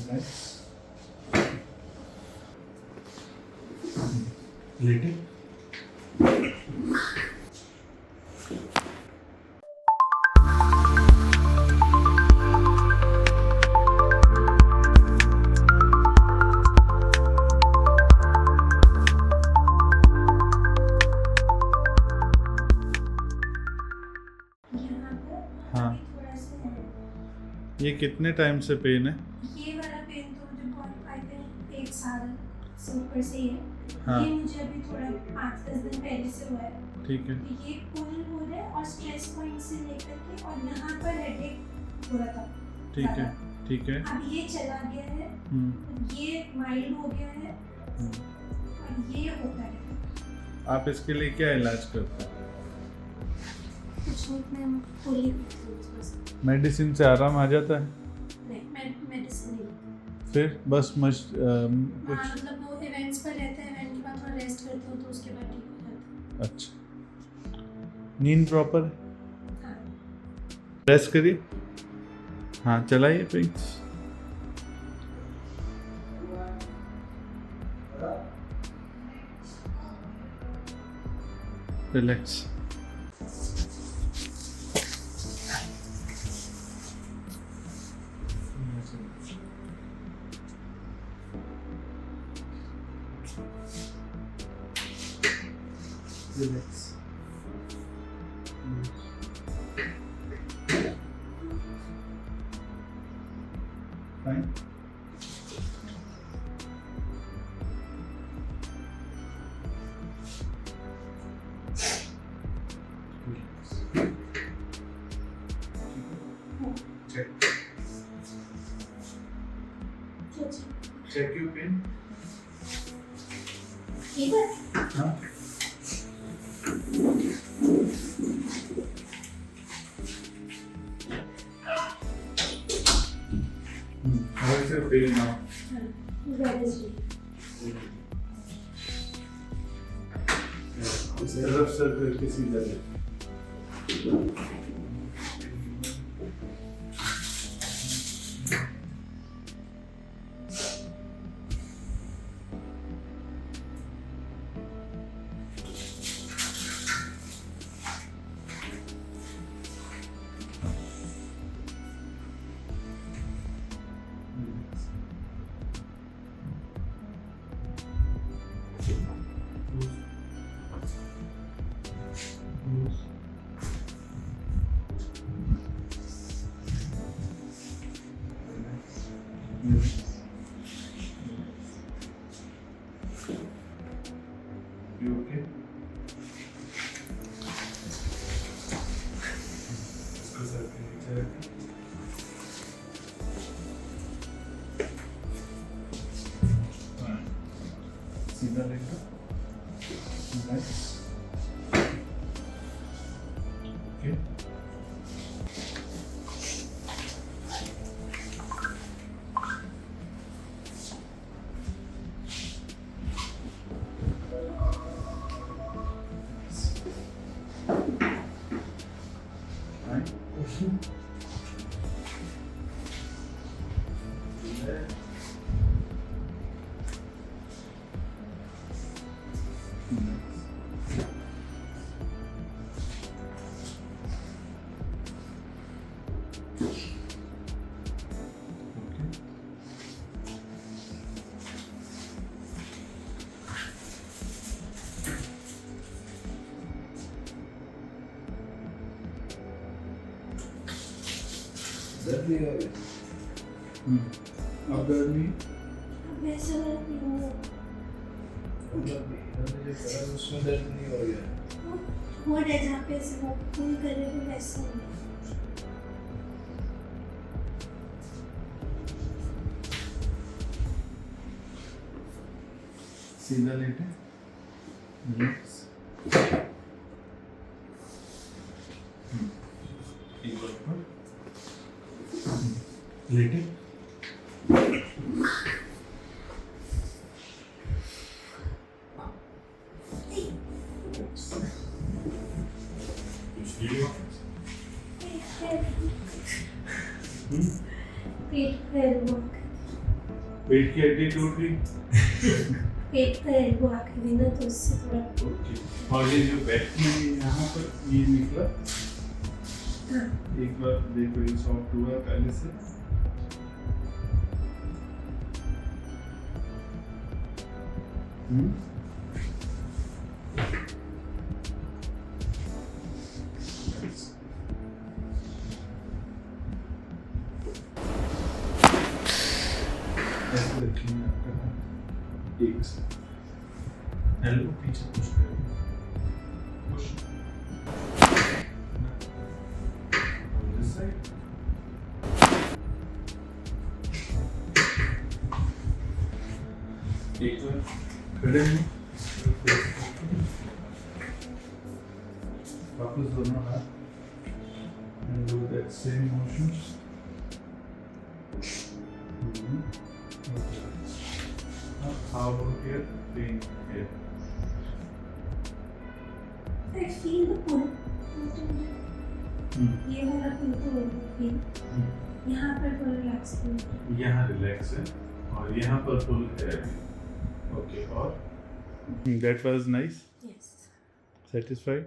Nice. लेटे हाँ ये कितने टाइम से पेन है? ये वाला पेन तो मुझे बहुत आई थिंक 1 साल से ऊपर से ही है। हाँ। ये मुझे अभी थोड़ा 5-10 दिन पहले से हुआ है। ठीक है। ये पुल हो रहा है और स्ट्रेस पॉइंट से लेकर के और यहाँ पर हेडेक हो रहा था। ठीक है। ठीक है। अब ये चला गया है। ये माइल्ड हो गया है और ये होता है। आप इसके लिए क्या इलाज करते हैं? कुछ नहीं, मैं पोली मेडिसिन से आराम आ जाता है? नहीं, मेडिसिन नहीं। फिर बस कुछ मतलब वो इवेंट्स पर रहते हैं, इवेंट के बाद थोड़ा रेस्ट करते हो तो उसके बाद ठीक हो जाता है। अच्छा, नींद प्रॉपर है? हाँ। रेस्ट करिए। हाँ चलाइए please. Relax. Relax. Fine. Check. Check your pin. इधर हाँ. How is your pain now? इस तरफ सर करके सीधा ले। You okay? इसको सर के नीचे रखें। हाँ, सीधा लेकर। Nice. Okay. दर्द नहीं हो रहा? अब दर्द नहीं? वैसे वाला नहीं हुआ। जो करा उसमें दर्द नहीं हो गया। हो रहा है जहाँ पे ऐसे वो पुल करे वो वैसा नहीं। सीधा लेटे। रिलैक्स। एक बार पर लेटे। पेट पैर वो पेट की हड्डी टूट गई। पेट का एल्बो आखिरी ना तो उससे थोड़ा ओके। और ये जो बैक में यहाँ पर ये निकला, हाँ एक बार देखो ये सॉफ्ट हुआ है पहले से। ऐसे रखेंगे आपका हाथ। एक से एल्बो पीछे पुश करें, पुश। This side. एक बार खड़े हैं, वापस दोनों हाथ and do that same motion. Okay. Now how about here? Pain here. I feel the pull ये वाला पुल तो फील यहाँ पर थोड़ा रिलैक्स फील यहाँ रिलैक्स है और यहाँ पर फुल है। ओके, और that was nice. Yes Satisfied?